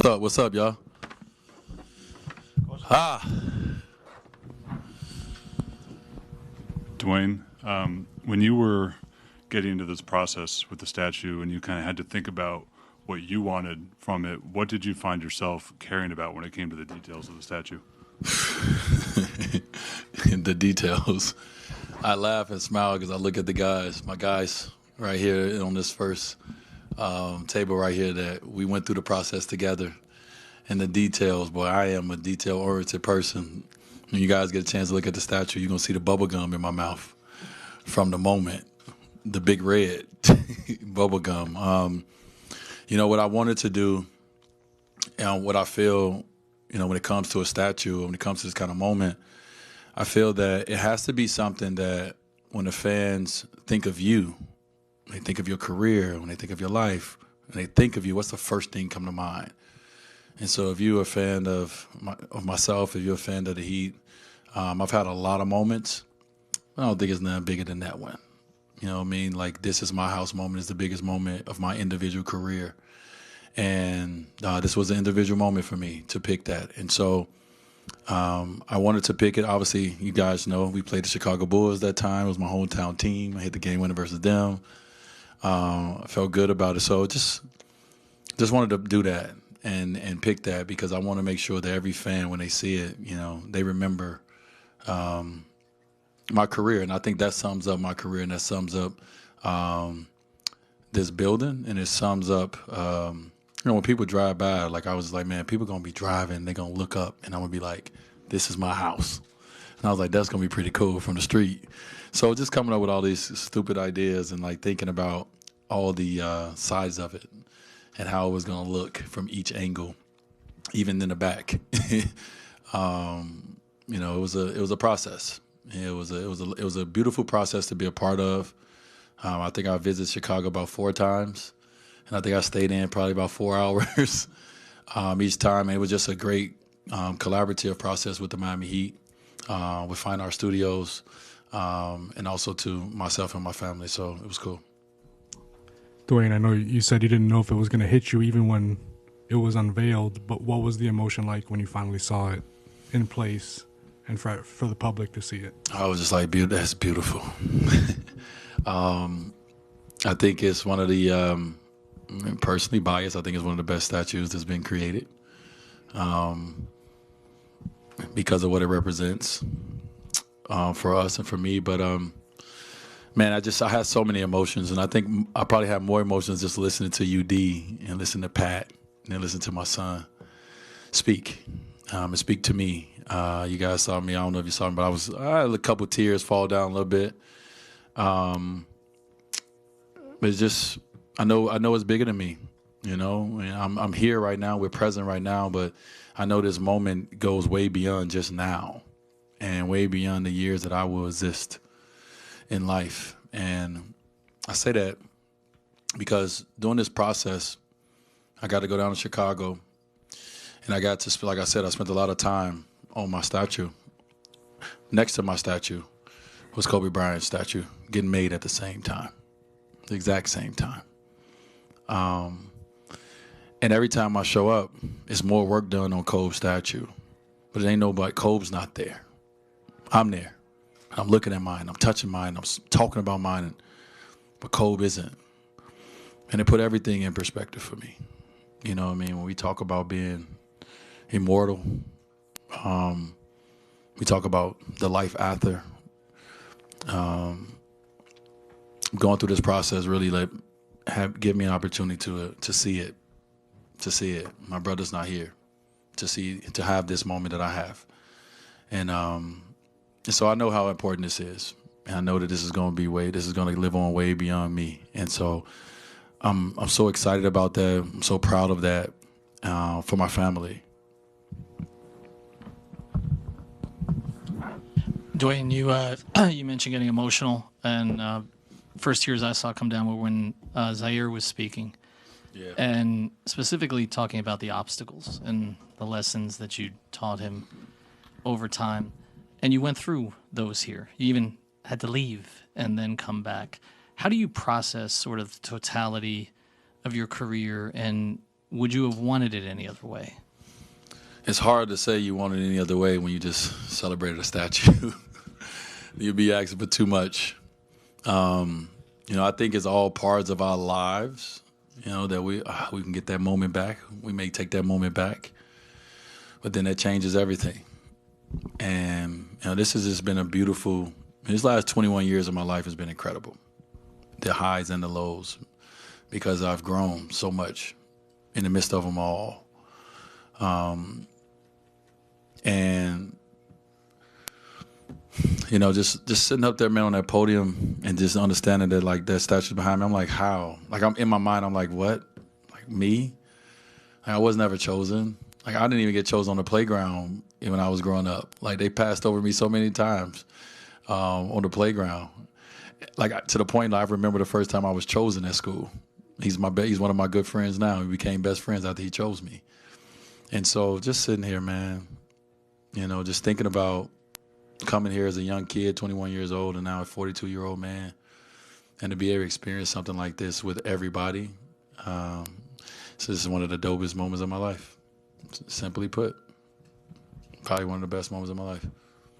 What's up? What's up, y'all? Ah, Dwayne, when you were getting into this process with the statue and you kind of had to think about what you wanted from it, what did you find yourself caring about when it came to the details of the statue? the details. I laugh and smile because I look at the guys, my guys, right here on this first table right here that we went through the process together. And the details, boy, I am a detail-oriented person. When you guys get a chance to look at the statue, you're gonna see the bubble gum in my mouth from the moment, the big red bubble gum. What I wanted to do, and what I feel, when it comes to a statue, when it comes to this kind of moment, I feel that it has to be something that when the fans think of you, when they think of your career, when they think of your life, when they think of you, what's the first thing come to mind? And so if you're a fan of myself, if you're a fan of the Heat, I've had a lot of moments. I don't think it's nothing bigger than that one. You know what I mean? Like, this is my house moment is the biggest moment of my individual career. And this was an individual moment for me to pick that. And so I wanted to pick it. Obviously, you guys know we played the Chicago Bulls that time. It was my hometown team. I hit the game winner versus them. I felt good about it. So just wanted to do that and pick that because I want to make sure that every fan, when they see it, they remember my career. And I think that sums up my career, and that sums up this building, and it sums up, when people drive by, like I was like, man, people going to be driving, they're going to look up, and I'm going to be like, this is my house. And I was like, that's going to be pretty cool from the street. So just coming up with all these stupid ideas and like thinking about all the sides of it and how it was going to look from each angle, even in the back. It was a process. It was a beautiful process to be a part of. I think I visited Chicago about 4 times, and I think I stayed in probably about 4 hours each time. And it was just a great collaborative process with the Miami Heat, with Fine Art Studios, and also to myself and my family. So it was cool. Dwayne, I know you said you didn't know if it was going to hit you even when it was unveiled, but what was the emotion like when you finally saw it in place and for the public to see it? I was just like, that's beautiful. I think it's one of the, personally biased, I think it's one of the best statues that's been created because of what it represents for us and for me. But man, I had so many emotions, and I think I probably had more emotions just listening to UD and listening to Pat and then listening to my son speak and speak to me. You guys saw me. I don't know if you saw me, but I had a couple tears fall down a little bit. But it's just, I know it's bigger than me. And I'm here right now. We're present right now, but I know this moment goes way beyond just now, and way beyond the years that I will exist in life. And I say that because during this process, I got to go down to Chicago, and I got to, like I said, I spent a lot of time on my statue. Next to my statue was Kobe Bryant's statue getting made at the same time, the exact same time. And every time I show up, it's more work done on Kobe's statue. But it ain't nobody, Kobe's not there. I'm there. I'm looking at mine. I'm touching mine. I'm talking about mine. But Kobe isn't. And it put everything in perspective for me. You know what I mean? When we talk about being immortal, we talk about the life after. Going through this process really give me an opportunity to see it. To see it. My brother's not here. To have this moment that I have. And so I know how important this is. And I know that this is going to live on way beyond me. And so I'm so excited about that. I'm so proud of that for my family. Dwayne, you mentioned getting emotional, and first tears I saw come down were when Zaire was speaking, Yeah. and specifically talking about the obstacles and the lessons that you taught him over time, and you went through those here. You even had to leave and then come back. How do you process sort of the totality of your career and Would you have wanted it any other way? It's hard to say you want it any other way when you just celebrated a statue. You'd be asking for too much. I think it's all parts of our lives, that we can get that moment back. We may take that moment back, but then that changes everything. And, this has just been these last 21 years of my life has been incredible. The highs and the lows, because I've grown so much in the midst of them all. And just sitting up there, man, on that podium and just understanding that, like, that statue's behind me, I'm like, how? Like, I'm in my mind, I'm like, what? Like, me? Like, I was never chosen. Like, I didn't even get chosen on the playground when I was growing up. Like, they passed over me so many times on the playground. Like, to the point that I remember the first time I was chosen at school. He's one of my good friends now. We became best friends after he chose me. And so just sitting here, man, just thinking about coming here as a young kid, 21 years old, and now a 42-year-old man, and to be able to experience something like this with everybody, this is one of the dopest moments of my life. Simply put, probably one of the best moments of my life.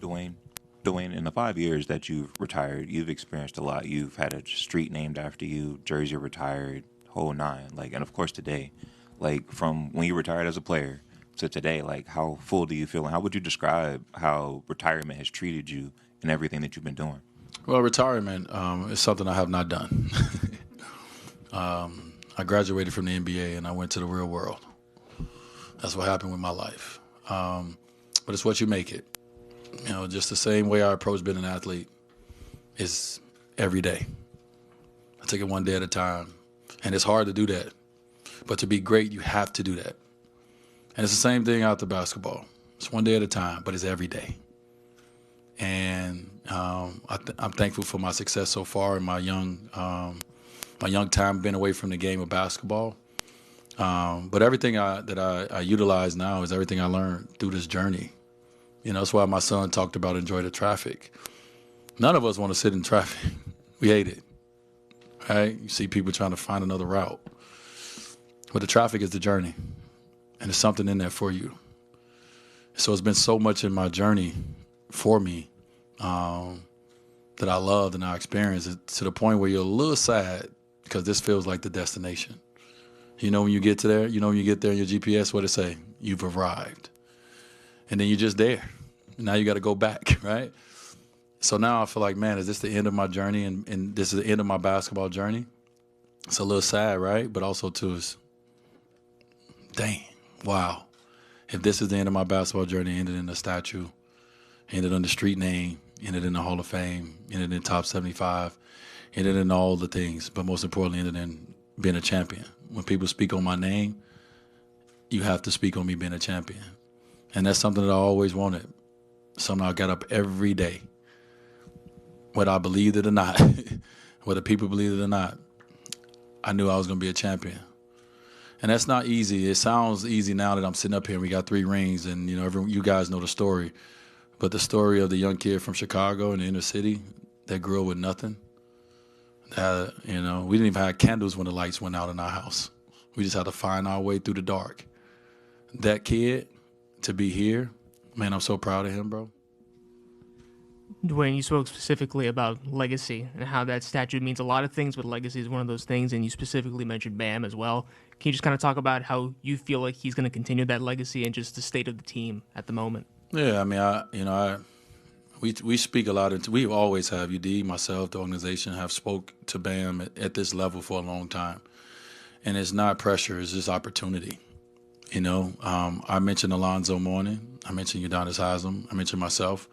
Dwyane, in the 5 years that you've retired, you've experienced a lot. You've had a street named after you, jersey retired, whole nine. Like, and of course today, like, from when you retired as a player to today, like, how full do you feel, and how would you describe how retirement has treated you and everything that you've been doing? Well, retirement is something I have not done. I graduated from the NBA and I went to the real world. That's what happened with my life. But it's what you make it. Just the same way I approach being an athlete is every day. I take it one day at a time. And it's hard to do that. But to be great, you have to do that. And it's the same thing out to basketball. It's one day at a time, but it's every day. And I'm thankful for my success so far in my young time being away from the game of basketball. But everything that I utilize now is everything I learned through this journey. That's why my son talked about enjoy the traffic. None of us want to sit in traffic. We hate it, right? You see people trying to find another route. But the traffic is the journey, and there's something in there for you. So it's been so much in my journey for me that I loved and I experienced it, to the point where you're a little sad because this feels like the destination. When you get to there, when you get there in your GPS, what it say? You've arrived. And then you're just there. Now you got to go back, right? So now I feel like, man, is this the end of my journey? And this is the end of my basketball journey? It's a little sad, right? But also, too, it's, dang, wow. If this is the end of my basketball journey, ended in a statue, ended on the street name, ended in the Hall of Fame, ended in top 75, ended in all the things, but most importantly, ended in being a champion. When people speak on my name, you have to speak on me being a champion. And that's something that I always wanted. Something I got up every day. Whether I believed it or not, whether people believed it or not, I knew I was going to be a champion. And that's not easy. It sounds easy now that I'm sitting up here and we got 3 rings and, you guys know the story. But the story of the young kid from Chicago in the inner city that grew up with nothing, we didn't even have candles when the lights went out in our house. We just had to find our way through the dark. That kid, to be here, man, I'm so proud of him, bro. Dwyane, you spoke specifically about legacy and how that statue means a lot of things, but legacy is one of those things, and you specifically mentioned Bam as well. Can you just kind of talk about how you feel like he's going to continue that legacy and just the state of the team at the moment? Yeah, I mean, we speak a lot. We always have, UD, myself, the organization, have spoke to Bam at this level for a long time. And it's not pressure, it's just opportunity. I mentioned Alonzo Mourning, I mentioned Udonis Haslem, I mentioned myself,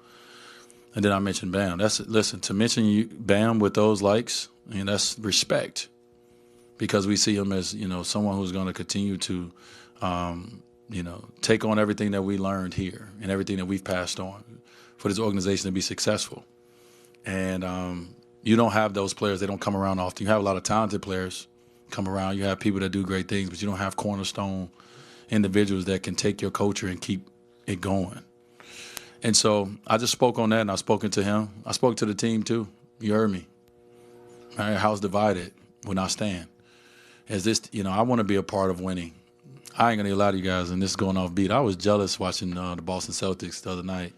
and then I mentioned Bam. Listen, to mention Bam with those likes, that's respect, because we see him as, someone who's going to continue to, take on everything that we learned here and everything that we've passed on for this organization to be successful. And you don't have those players. They don't come around often. You have a lot of talented players come around. You have people that do great things, but you don't have cornerstone individuals that can take your culture and keep it going. And so I just spoke on that, and I've spoken to him. I spoke to the team too. You heard me. All right, house divided when I stand. As this, I want to be a part of winning. I ain't gonna lie to you guys, and this is going off beat. I was jealous watching the Boston Celtics the other night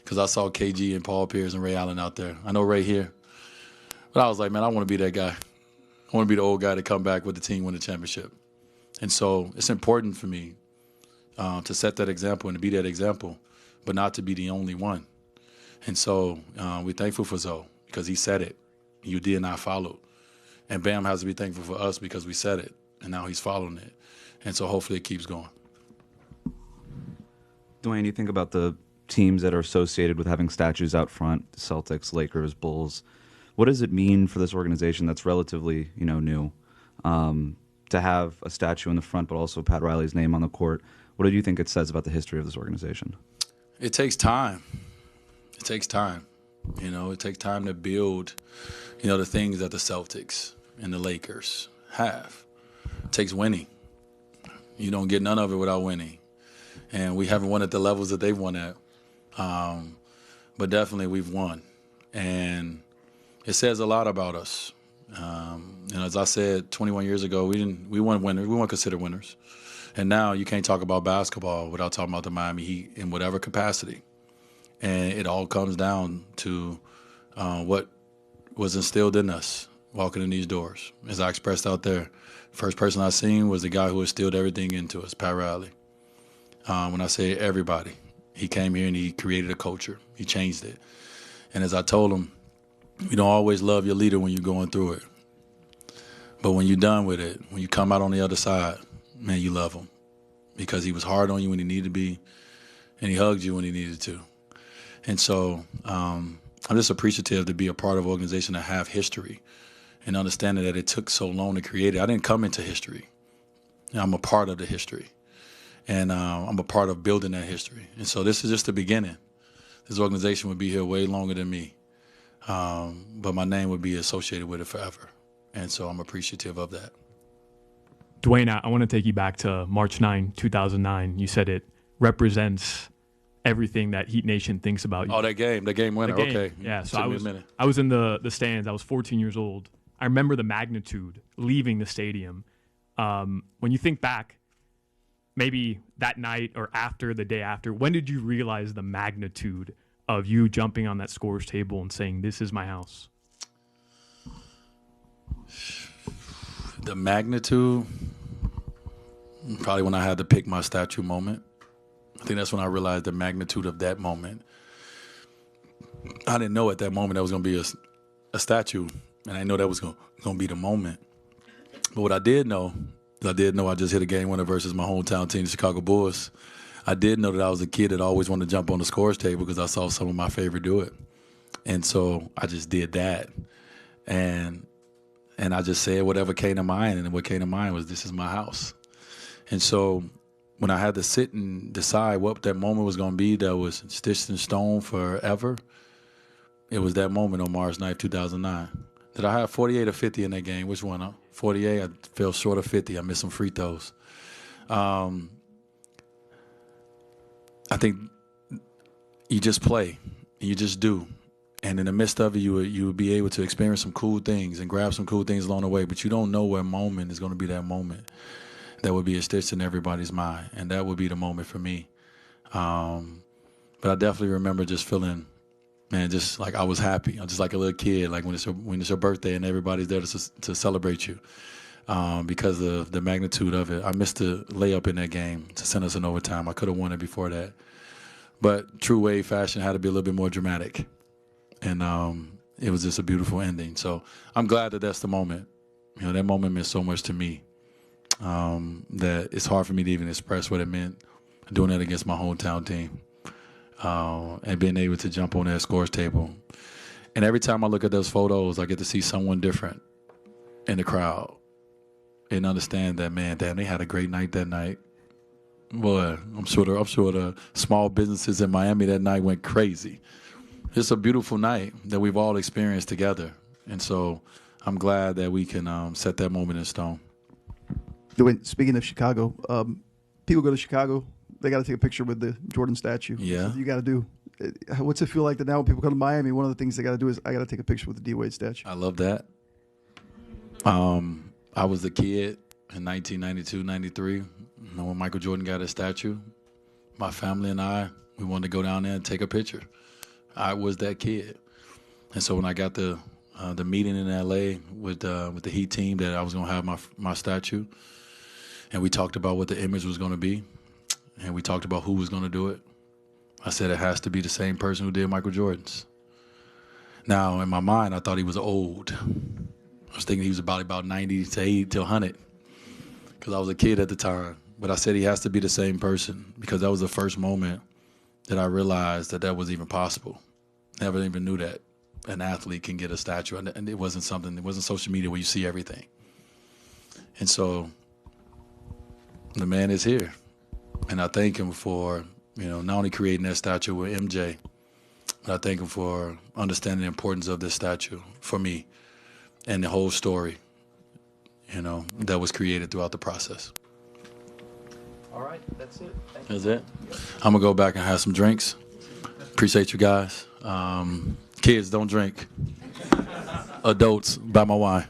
because I saw KG and Paul Pierce and Ray Allen out there. I know Ray here, but I was like, man, I want to be that guy. I want to be the old guy to come back with the team win the championship. And so it's important for me to set that example and to be that example, but not to be the only one. And so we're thankful for Zoe because he said it. You did not follow. And Bam has to be thankful for us because we said it, and now he's following it. And so hopefully it keeps going. Dwyane, you think about the teams that are associated with having statues out front, the Celtics, Lakers, Bulls. What does it mean for this organization that's relatively, new, to have a statue in the front, but also Pat Riley's name on the court? What do you think it says about the history of this organization? It takes time. It takes time. It takes time to build, the things that the Celtics and the Lakers have. It takes winning. You don't get none of it without winning. And we haven't won at the levels that they've won at. But definitely we've won. And it says a lot about us. As I said 21 years ago, we weren't winners. We weren't considered winners. And now you can't talk about basketball without talking about the Miami Heat in whatever capacity. And it all comes down to what was instilled in us walking in these doors. As I expressed out there, first person I seen was the guy who instilled everything into us, Pat Riley. When I say everybody, he came here and he created a culture. He changed it. And as I told him, you don't always love your leader when you're going through it. But when you're done with it, when you come out on the other side, man, you love him. Because he was hard on you when he needed to be, and he hugged you when he needed to. And so I'm just appreciative to be a part of an organization that have history and understanding that it took so long to create it. I didn't come into history. I'm a part of the history. And I'm a part of building that history. And so this is just the beginning. This organization would be here way longer than me. But my name would be associated with it forever. And so I'm appreciative of that. Dwyane, I want to take you back to March 9, 2009. You said it represents everything that Heat Nation thinks about you. Oh, that game winner. The game. Okay. Yeah, so I was in the stands. I was 14 years old. I remember the magnitude leaving the stadium. When you think back, maybe that night or after, the day after, when did you realize the magnitude of you jumping on that scores table and saying, "This is my house"? The magnitude, probably when I had to pick my statue moment. I think that's when I realized the magnitude of that moment. I didn't know at that moment that was going to be a statue, and I didn't know that was going to be the moment. But what I did know I just hit a game winner versus my hometown team, the Chicago Bulls. I did know that I was a kid that always wanted to jump on the scores table because I saw some of my favorite do it. And so I just did that. And I just said whatever came to mind, and what came to mind was, this is my house. And so when I had to sit and decide what that moment was going to be that was stitched in stone forever, it was that moment on March 9th, 2009. Did I have 48 or 50 in that game? Which one? 48. I fell short of 50. I missed some free throws. I think you just play, and you just do. And in the midst of it, you would be able to experience some cool things and grab some cool things along the way, but you don't know what moment is going to be that moment that would be stitched in everybody's mind, and that would be the moment for me. But I definitely remember just feeling, man, just like I was happy. I'm just like a little kid, like when it's your birthday and everybody's there to celebrate you because of the magnitude of it. I missed the layup in that game to send us in overtime. I could have won it before that. But true Wade fashion had to be a little bit more dramatic. And it was just a beautiful ending. So I'm glad that that's the moment. That moment meant so much to me that it's hard for me to even express what it meant doing that against my hometown team and being able to jump on that scores table. And every time I look at those photos, I get to see someone different in the crowd and understand that, man, damn, they had a great night that night. Boy, I'm sure the small businesses in Miami that night went crazy. It's a beautiful night that we've all experienced together. And so I'm glad that we can set that moment in stone. Speaking of Chicago, people go to Chicago, they got to take a picture with the Jordan statue. Yeah. So you got to do. What's it feel like that now when people come to Miami, one of the things they got to do is I got to take a picture with the D. Wade statue. I love that. I was a kid in 1992, 93, when Michael Jordan got his statue, my family and I, we wanted to go down there and take a picture. I was that kid. And so when I got the meeting in LA with the Heat team that I was going to have my statue, and we talked about what the image was going to be, and we talked about who was going to do it, I said it has to be the same person who did Michael Jordan's. Now, in my mind, I thought he was old. I was thinking he was about 90 to 80 to 100 because I was a kid at the time. But I said he has to be the same person because that was the first moment that I realized that was even possible. Never even knew that an athlete can get a statue. And it wasn't social media where you see everything. And so the man is here. And I thank him for, not only creating that statue with MJ, but I thank him for understanding the importance of this statue for me and the whole story, that was created throughout the process. All right, that's it. That's it? I'm going to go back and have some drinks. Appreciate you guys. Kids, don't drink. Adults, buy my wine.